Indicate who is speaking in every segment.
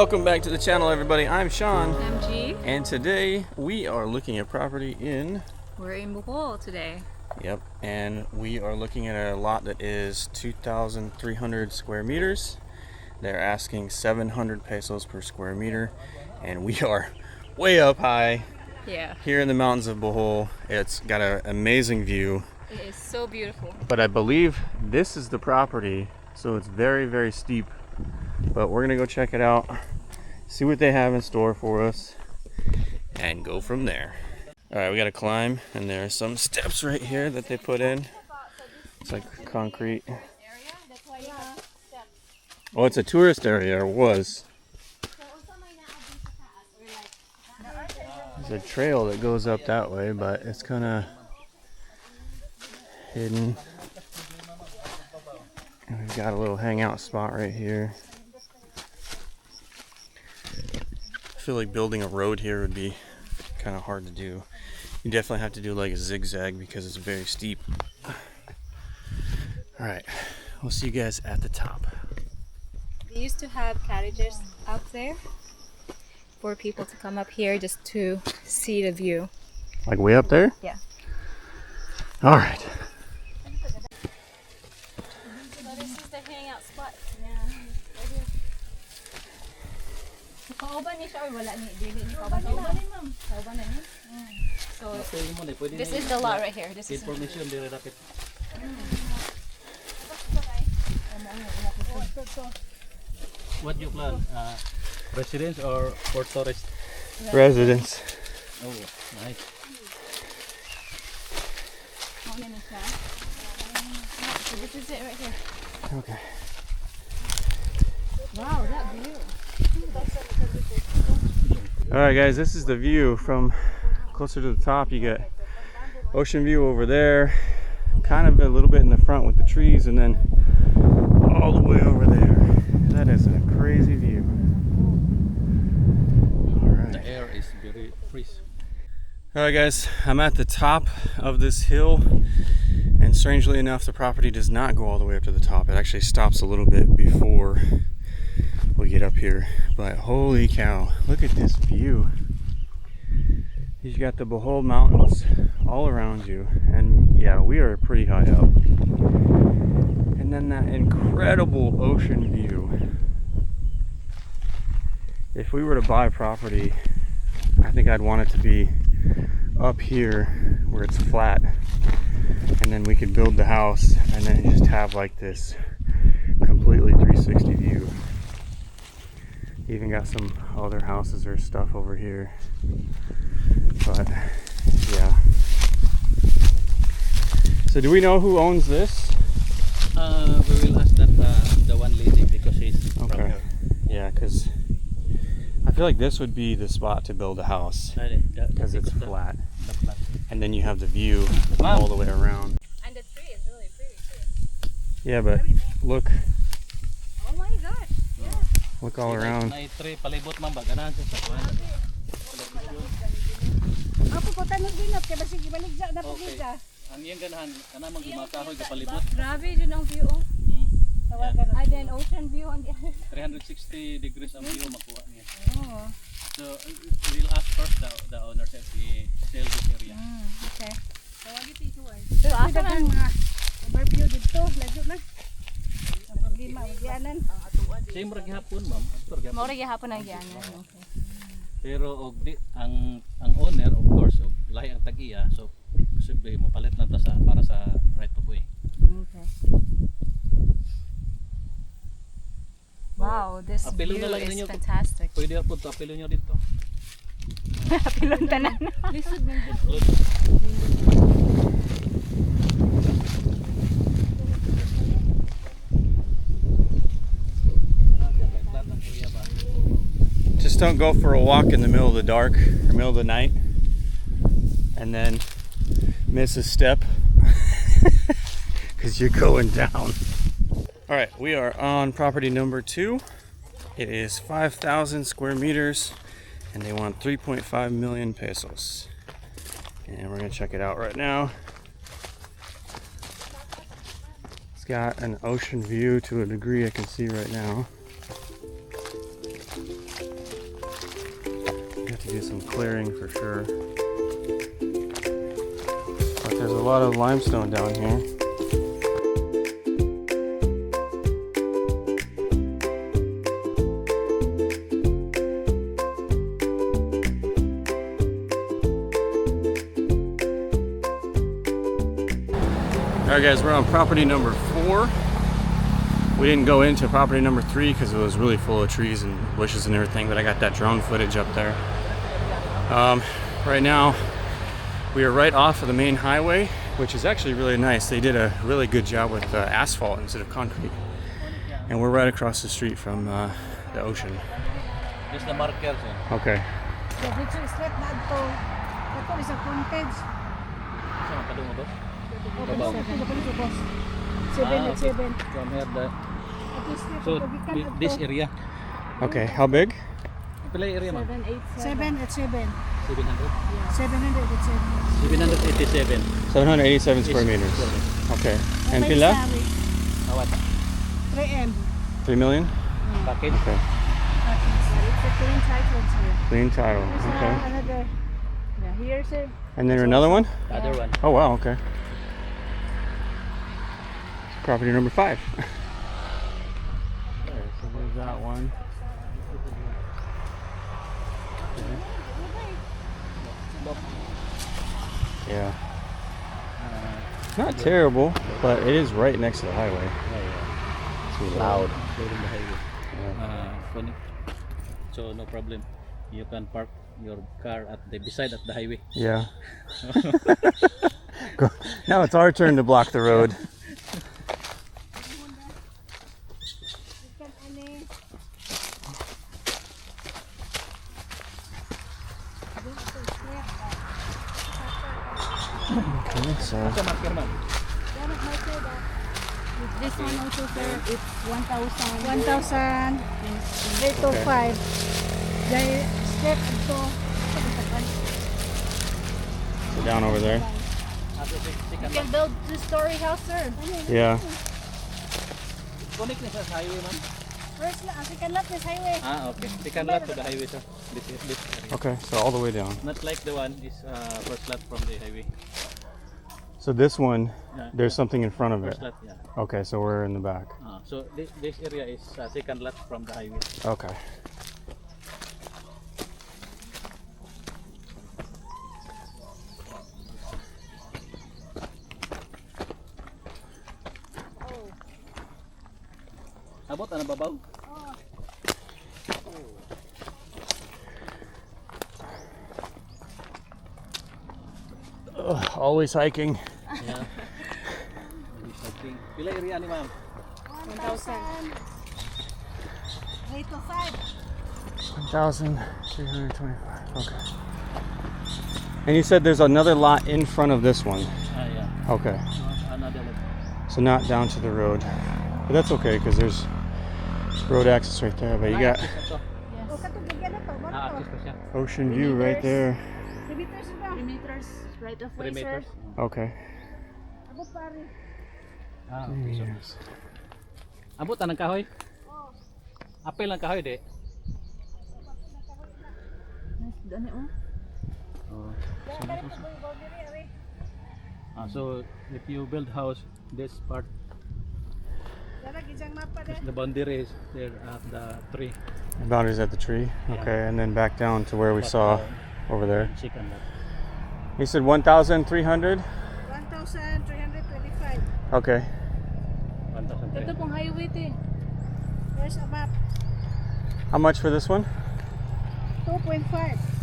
Speaker 1: Welcome back to the channel, everybody. I'm Sean.
Speaker 2: I'm G.
Speaker 1: And today we are looking at property in...
Speaker 2: We're in Bohol today.
Speaker 1: Yep, and we are looking at a lot that is 2,300 square meters. They're asking 700 pesos per square meter, and we are way up high.
Speaker 2: Yeah. Here
Speaker 1: in the mountains of Bohol. It's got an amazing view.
Speaker 2: It is so beautiful.
Speaker 1: But I believe this is the property, so it's very, very steep. But we're gonna go check it out, see what they have in store for us, and go from there. All right, we gotta climb, and there are some steps right here that they put in. It's like concrete. Oh, it's a tourist area, or was. There's a trail that goes up that way, but it's kind of hidden. And we've got a little hangout spot right here. I feel like building a road here would be kind of hard to do. You definitely have to do like a zigzag because it's very steep. Alright, we'll see you guys at the top.
Speaker 2: They used to have cottages up there for people to come up here just to see the view.
Speaker 1: Like way up there?
Speaker 2: Yeah.
Speaker 1: Alright.
Speaker 2: So this is the hangout spot. So this is the lot right here. This is
Speaker 3: what you plan? Residence or for tourists?
Speaker 1: Residence.
Speaker 3: Oh, nice.
Speaker 2: So this is it right here.
Speaker 1: Okay.
Speaker 2: Wow, that view.
Speaker 1: Alright guys, this is the view from closer to the top. You get ocean view over there, kind of a little bit in the front with the trees, and then all the way over there. That is a crazy view. Alright.
Speaker 3: The air is very fresh.
Speaker 1: Alright guys, I'm at the top of this hill, and strangely enough the property does not go all the way up to the top. It actually stops a little bit before we get up here. But holy cow, look at this view. You've got the Bohol mountains all around you, and yeah, we are pretty high up. And then that incredible ocean view. If we were to buy property, I think I'd want it to be up here where it's flat, and then we could build the house and then just have like this completely 360 view. Even got some other houses or stuff over here, but yeah. So do we know who owns this?
Speaker 3: We will ask that the one lady because she's from
Speaker 1: Okay.
Speaker 3: here.
Speaker 1: Yeah, because I feel like this would be the spot to build a house because it's flat, and then you have the view all the way around.
Speaker 2: And the tree is really pretty too.
Speaker 1: Yeah, but look,
Speaker 2: Oh my gosh. Yeah.
Speaker 1: look all around.
Speaker 3: May tree palibot man ba ganahan sa sakwan.
Speaker 4: Ako ko tanong dinot kay basig ibaligya na po
Speaker 3: Okay.
Speaker 4: kita.
Speaker 3: Ang iyang ganahan kana man gimakahoy ka palibot.
Speaker 2: Grabe yun ang view. Oh.
Speaker 4: Tawagan
Speaker 2: And then ocean view on the other.
Speaker 3: 360 degrees ang view makuha niya.
Speaker 2: Oh.
Speaker 3: So we'll ask first the owner if he sell this area.
Speaker 2: Okay.
Speaker 4: Tawagin dito ay.
Speaker 2: So asa
Speaker 4: Dagang
Speaker 2: man?
Speaker 4: mga overview dito, lajo na. Ang problema ugyanan.
Speaker 3: Same ra gihapon ma'am. After gihapon.
Speaker 2: Mora gihapon ang gianan. Okay.
Speaker 3: Pero og di ang owner of course og lahi ang tag-iya, so posible mapalit lang ta sa para sa right of way.
Speaker 2: Okay. Wow, this
Speaker 3: Apilo
Speaker 2: view
Speaker 3: na lang
Speaker 2: is
Speaker 3: ninyo.
Speaker 2: fantastic.
Speaker 3: Pwede ra pud to apilo nyo dito.
Speaker 2: Pilon tanan.
Speaker 4: Lisod man jud.
Speaker 3: Look.
Speaker 1: Just don't go for a walk in the middle of the dark or middle of the night and then miss a step because you're going down. All right, we are on property number 2. It is 5,000 square meters and they want 3.5 million pesos. And we're gonna check it out right now. It's got an ocean view to a degree I can see right now. be some clearing for sure. But there's a lot of limestone down here. Alright guys, we're on property number 4. We didn't go into property number 3 because it was really full of trees and bushes and everything, but I got that drone footage up there. Right now, we are right off of the main highway, which is actually really nice. They did a really good job with asphalt instead of concrete. And we're right across the street from the ocean.
Speaker 3: Just the marker, sir.
Speaker 1: Okay.
Speaker 4: So dito straight na ito. Ito is a frontage.
Speaker 3: Saan ka mo to?
Speaker 4: Ito sa boss. 7 at 7.
Speaker 3: From here, the...
Speaker 4: At least
Speaker 3: So, this area.
Speaker 1: Okay, how big?
Speaker 3: Pila yung area, ma'am?
Speaker 4: 7 at 7.
Speaker 3: 700?
Speaker 4: 787.
Speaker 3: 787.
Speaker 1: 787 square meters. Okay. And pila?
Speaker 3: Awat.
Speaker 4: 3M.
Speaker 1: 3 million?
Speaker 3: Package.
Speaker 1: Okay.
Speaker 4: It's a clean title here.
Speaker 1: Clean title.
Speaker 4: There's
Speaker 1: Okay.
Speaker 4: another. Yeah, here, sir.
Speaker 1: And then another one?
Speaker 3: The other one.
Speaker 1: Oh wow, okay. Property number 5. Okay, so there's that one. Yeah. Not terrible, but it is right next to the highway. It's loud.
Speaker 3: Connect. So no problem. You can park your car at the beside at the highway.
Speaker 1: Yeah. Now it's our turn to block the road. Okay, so
Speaker 3: Sa marker, ma'am.
Speaker 2: This one also, sir, it's 1,000.
Speaker 4: 1,000. 325. Dahil step ito.
Speaker 1: so down over there.
Speaker 2: You can build two-story house, sir.
Speaker 1: Yeah.
Speaker 3: Connect na sa highway, ma'am.
Speaker 4: First lang, second lot is highway.
Speaker 3: Okay. Second lot to the highway, sir. This area.
Speaker 1: Okay, so all the way down.
Speaker 3: Not like the one is first lot from the highway.
Speaker 1: So this one,
Speaker 3: Yeah.
Speaker 1: there's something in front of it.
Speaker 3: First lot, yeah.
Speaker 1: Okay, so we're in the back.
Speaker 3: So this area is second lot from the highway.
Speaker 1: Okay.
Speaker 3: Abot ano babaw?
Speaker 1: Always hiking.
Speaker 3: Yeah. Pila area ni ma'am?
Speaker 4: 1,000. 325.
Speaker 1: 1,325. Okay. And you said there's another lot in front of this one.
Speaker 3: Yeah.
Speaker 1: Okay.
Speaker 3: Another lot.
Speaker 1: So not down to the road. But that's okay because there's road access right there. But you got
Speaker 4: O katong bigyan na to. Bato.
Speaker 3: Access pa siya.
Speaker 1: ocean view right there.
Speaker 4: 3 meters na.
Speaker 2: 3 meters right of
Speaker 3: 3
Speaker 2: way, sir.
Speaker 3: meters.
Speaker 1: Okay.
Speaker 4: Abot pare.
Speaker 3: Okay, so.
Speaker 1: Yes.
Speaker 3: Abot ang kahoy? Apel ang kahoy, de?
Speaker 2: Nice, dami, oh.
Speaker 3: So if you build house, this part,
Speaker 4: Dara gijang mapa de.
Speaker 3: the boundary is there at the tree.
Speaker 1: The boundary's at the tree. Okay, and then back down to where we saw over there.
Speaker 3: Second lot.
Speaker 1: You said 1,300?
Speaker 4: 1,325.
Speaker 1: Okay.
Speaker 3: 1,300.
Speaker 2: Ito pong highway, te.
Speaker 4: There's a map.
Speaker 1: How much for this one?
Speaker 4: 2.5.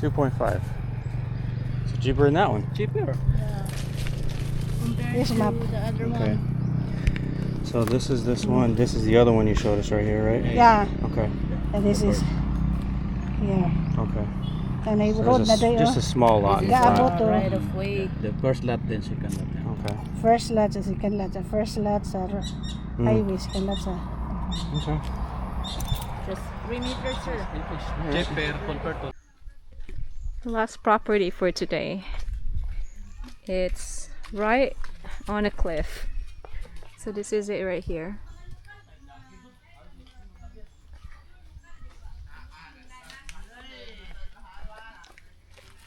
Speaker 1: 2.5. So cheaper than that one.
Speaker 3: Cheaper.
Speaker 2: Compared
Speaker 4: This
Speaker 2: to
Speaker 4: map.
Speaker 2: the other
Speaker 1: Okay.
Speaker 2: one.
Speaker 1: So this is this one. This is the other one you showed us right here, right?
Speaker 4: Yeah.
Speaker 1: Okay.
Speaker 4: And this is. Yeah.
Speaker 1: Okay.
Speaker 4: And I
Speaker 1: So
Speaker 4: road na
Speaker 1: there's
Speaker 4: dayo.
Speaker 1: just a small lot in
Speaker 4: Yeah,
Speaker 1: front.
Speaker 4: about to.
Speaker 2: Right of way.
Speaker 3: The first lot, then second lot.
Speaker 1: Okay.
Speaker 4: First lot sa second lot. Sa first lot sa highway. Second lot sa.
Speaker 1: Okay.
Speaker 2: Just 3 meters, sir.
Speaker 3: Cheaper compared to.
Speaker 2: Last property for today. It's right on a cliff. So this is it right here.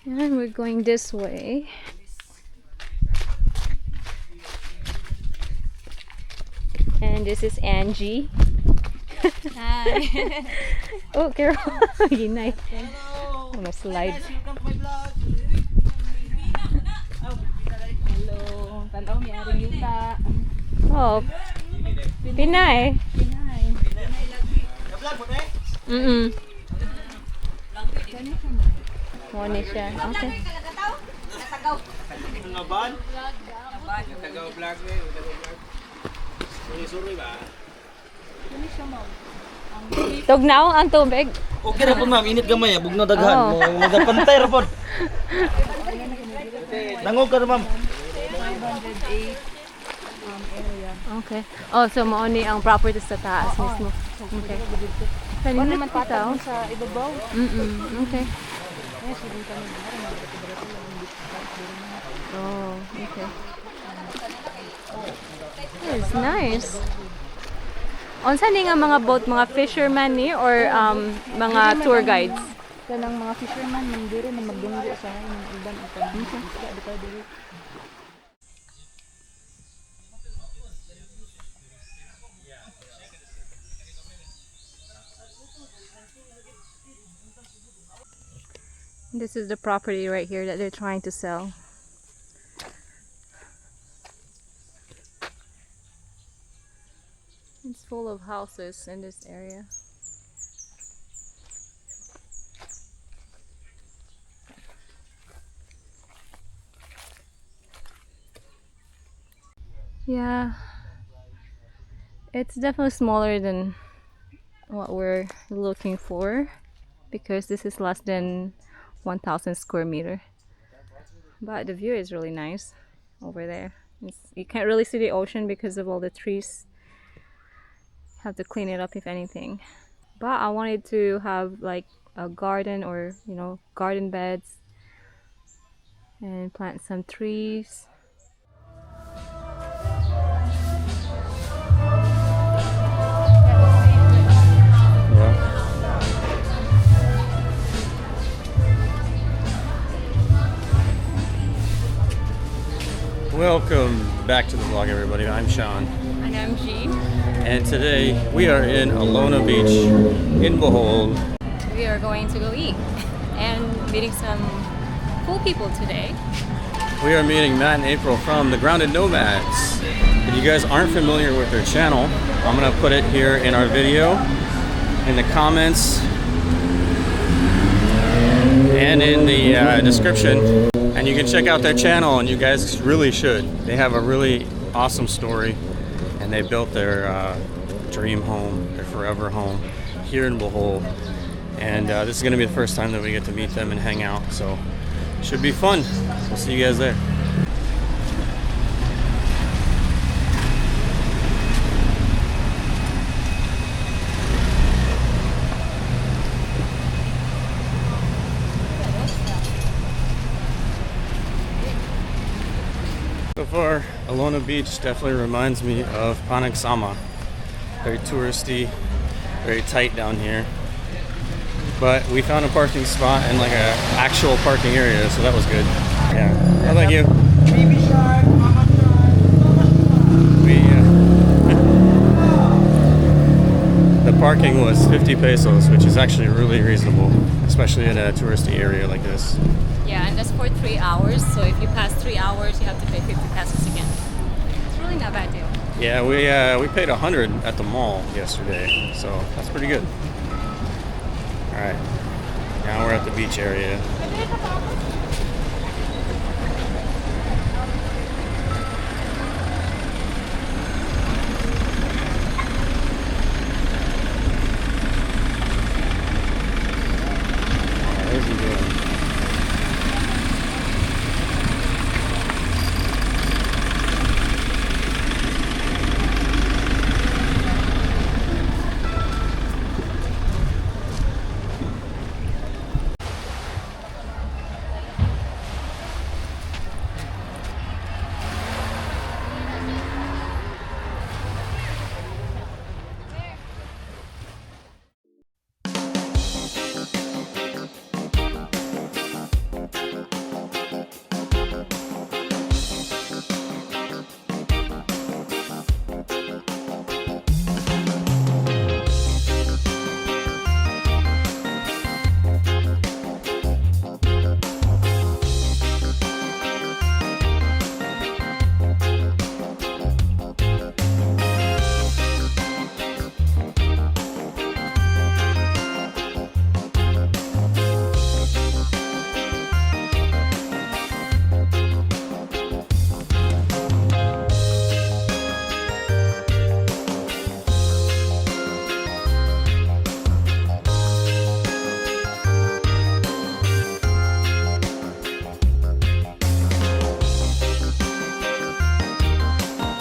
Speaker 2: And we're going this way. And this is Angie.
Speaker 4: Hi.
Speaker 2: Oh, careful. Ginay. Oh, slide.
Speaker 4: Hello. Tanaw mi ari yuta.
Speaker 2: Oh, Pinay.
Speaker 4: Pinay.
Speaker 2: Moni siya. Okay. Tugnaw ang tubig.
Speaker 5: Okay na po ma'am, init gamay, bugnaw daghan.
Speaker 2: Oh.
Speaker 5: Nagapantay ra pod. Nangog ka na ma'am.
Speaker 2: Okay. Oh, so maoni ang property sa taas mismo. Okay. Kanina naman tataw
Speaker 4: Sa ibabaw.
Speaker 2: Okay. Oh, okay. It's nice. Unsa ni nga mga boat, mga fisherman ni or mga tour guides?
Speaker 4: Kanang mga fisherman man diri na magdunggo sa ng uban akan. Okay.
Speaker 2: This is the property right here that they're trying to sell. It's full of houses in this area. Yeah, it's definitely smaller than what we're looking for because this is less than 1,000 square meter. But the view is really nice over there. You can't really see the ocean because of all the trees. Have to clean it up if anything. But I wanted to have like a garden or garden beds and plant some trees.
Speaker 1: Welcome back to the vlog, everybody. I'm Sean,
Speaker 2: And I'm Jean.
Speaker 1: and today we are in Alona Beach in Bohol.
Speaker 2: We are going to go eat and meeting some cool people today.
Speaker 1: We are meeting Matt and April from the Grounded Nomads. If you guys aren't familiar with their channel, I'm gonna put it here in our video, in the comments, and in the description. And you can check out their channel, and you guys really should. They have a really awesome story, and they built their dream home, their forever home, here in Bohol. And this is gonna be the first time that we get to meet them and hang out, so it should be fun. We'll see you guys there. So far, Alona Beach definitely reminds me of Panagsama. Very touristy, very tight down here. But we found a parking spot in like a actual parking area, so that was good. Yeah. How about you?
Speaker 5: Baby shark, mama
Speaker 1: The parking was 50 pesos, which is actually really reasonable, especially in a touristy area like this.
Speaker 2: Yeah, and that's for 3 hours. So if you pass 3 hours, you have to pay 50 pesos again. It's really not a bad deal.
Speaker 1: Yeah, we paid 100 at the mall yesterday, so that's pretty good. All right, now we're at the beach area. What is he doing?